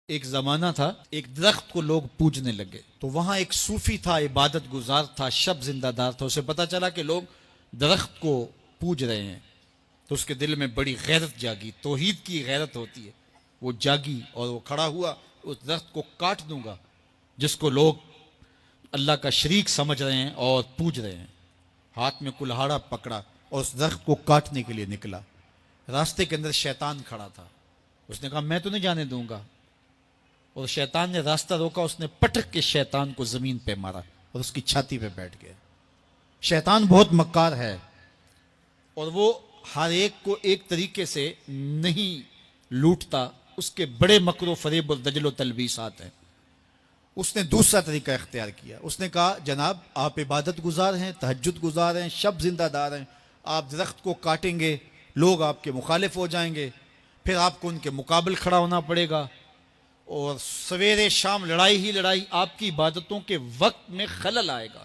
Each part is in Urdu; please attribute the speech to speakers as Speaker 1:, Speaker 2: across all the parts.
Speaker 1: ایک زمانہ تھا، ایک درخت کو لوگ پوجنے لگے تو وہاں ایک صوفی تھا، عبادت گزار تھا، شب زندہ دار تھا. اسے پتا چلا کہ لوگ درخت کو پوج رہے ہیں تو اس کے دل میں بڑی غیرت جاگی. توحید کی غیرت ہوتی ہے، وہ جاگی اور وہ کھڑا ہوا. اس درخت کو کاٹ دوں گا جس کو لوگ اللہ کا شریک سمجھ رہے ہیں اور پوج رہے ہیں. ہاتھ میں کلہاڑا پکڑا اور اس درخت کو کاٹنے کے لیے نکلا. راستے کے اندر شیطان کھڑا تھا. اس نے کہا میں تو نہیں جانے دوں گا. اور شیطان نے راستہ روکا. اس نے پٹک کے شیطان کو زمین پہ مارا اور اس کی چھاتی پہ بیٹھ گیا. شیطان بہت مکار ہے اور وہ ہر ایک کو ایک طریقے سے نہیں لوٹتا. اس کے بڑے مکر و فریب اور دجل و تلبیسات ہیں. اس نے دوسرا طریقہ اختیار کیا. اس نے کہا جناب آپ عبادت گزار ہیں، تہجد گزار ہیں، شب زندہ دار ہیں، آپ درخت کو کاٹیں گے لوگ آپ کے مخالف ہو جائیں گے، پھر آپ کو ان کے مقابل کھڑا ہونا پڑے گا اور سویرے شام لڑائی ہی لڑائی، آپ کی عبادتوں کے وقت میں خلل آئے گا.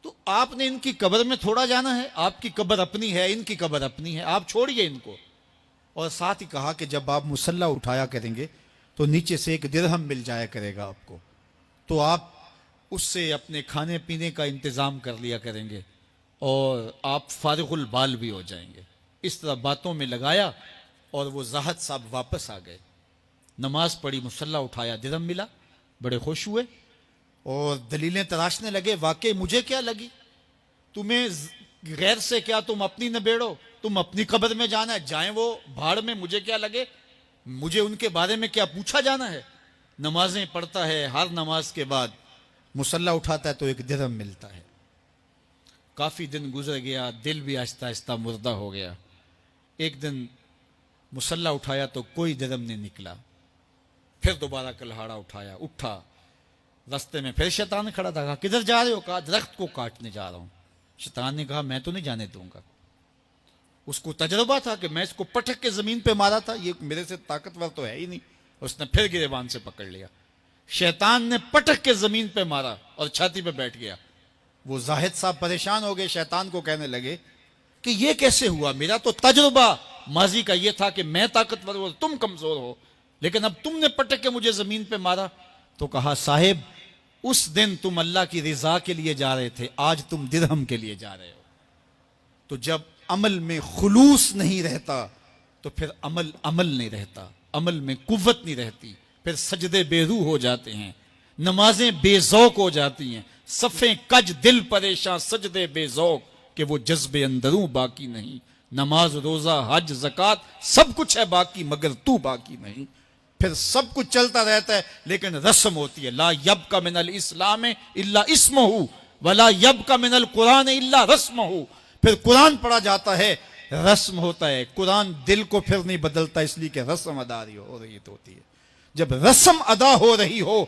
Speaker 1: تو آپ نے ان کی قبر میں تھوڑا جانا ہے، آپ کی قبر اپنی ہے، ان کی قبر اپنی ہے، آپ چھوڑیے ان کو. اور ساتھ ہی کہا کہ جب آپ مصلی اٹھایا کریں گے تو نیچے سے ایک درہم مل جایا کرے گا آپ کو، تو آپ اس سے اپنے کھانے پینے کا انتظام کر لیا کریں گے اور آپ فارغ البال بھی ہو جائیں گے. اس طرح باتوں میں لگایا اور وہ زاہد صاحب واپس آ گئے. نماز پڑھی، مصلی اٹھایا، درہم ملا، بڑے خوش ہوئے اور دلیلیں تراشنے لگے. واقعی مجھے کیا لگی، تمہیں غیر سے کیا، تم اپنی نبیڑو، تم اپنی قبر میں جانا ہے، جائیں وہ بھاڑ میں، مجھے کیا لگے، مجھے ان کے بارے میں کیا پوچھا جانا ہے. نمازیں پڑھتا ہے، ہر نماز کے بعد مصلی اٹھاتا ہے تو ایک درہم ملتا ہے. کافی دن گزر گیا، دل بھی آہستہ آہستہ مردہ ہو گیا. ایک دن مصلی اٹھایا تو کوئی درہم نہیں نکلا. پھر دوبارہ کلہاڑا اٹھایا، اٹھا، رستے میں پھر شیطان کھڑا تھا. کہا کدھر جا رہے ہو؟ کہا درخت کو کاٹنے جا رہا ہوں. شیطان نے کہا میں تو نہیں جانے دوں گا. اس کو تجربہ تھا کہ میں اس کو پٹک کے زمین پہ مارا تھا، یہ میرے سے طاقتور تو ہے ہی نہیں. اس نے پھر گریبان سے پکڑ لیا. شیطان نے پٹک کے زمین پہ مارا اور چھاتی پہ بیٹھ گیا. وہ زاہد صاحب پریشان ہو گئے، شیطان کو کہنے لگے کہ یہ کیسے ہوا، میرا تو تجربہ ماضی کا یہ تھا کہ میں طاقتور ہوں تم کمزور ہو، لیکن اب تم نے پٹک کے مجھے زمین پہ مارا. تو کہا صاحب اس دن تم اللہ کی رضا کے لیے جا رہے تھے، آج تم درہم کے لیے جا رہے ہو. تو جب عمل میں خلوص نہیں رہتا تو پھر عمل نہیں رہتا، عمل میں قوت نہیں رہتی، پھر سجدے بے روح ہو جاتے ہیں، نمازیں بے ذوق ہو جاتی ہیں، صفیں کج دل پریشاں، سجدے بے ذوق کہ وہ جذبے اندروں باقی نہیں. نماز روزہ حج زکوٰۃ سب کچھ ہے باقی مگر تو باقی نہیں. پھر سب کچھ چلتا رہتا ہے لیکن رسم ہوتی ہے. لا یبقى من الاسلام الا اسمہ ولا یبقى من القرآن الا رسمہ. پھر قرآن پڑھا جاتا ہے، رسم ہوتا ہے. قرآن دل کو پھر نہیں بدلتا، اس لیے کہ رسم ادا ہو رہی ہوتی ہے. جب رسم ادا ہو رہی ہو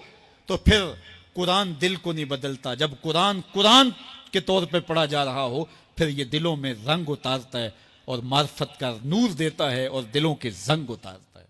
Speaker 1: تو پھر قرآن دل کو نہیں بدلتا. جب قرآن کے طور پہ پڑھا جا رہا ہو پھر یہ دلوں میں رنگ اتارتا ہے اور معرفت کا نور دیتا ہے اور دلوں کے زنگ اتارتا ہے.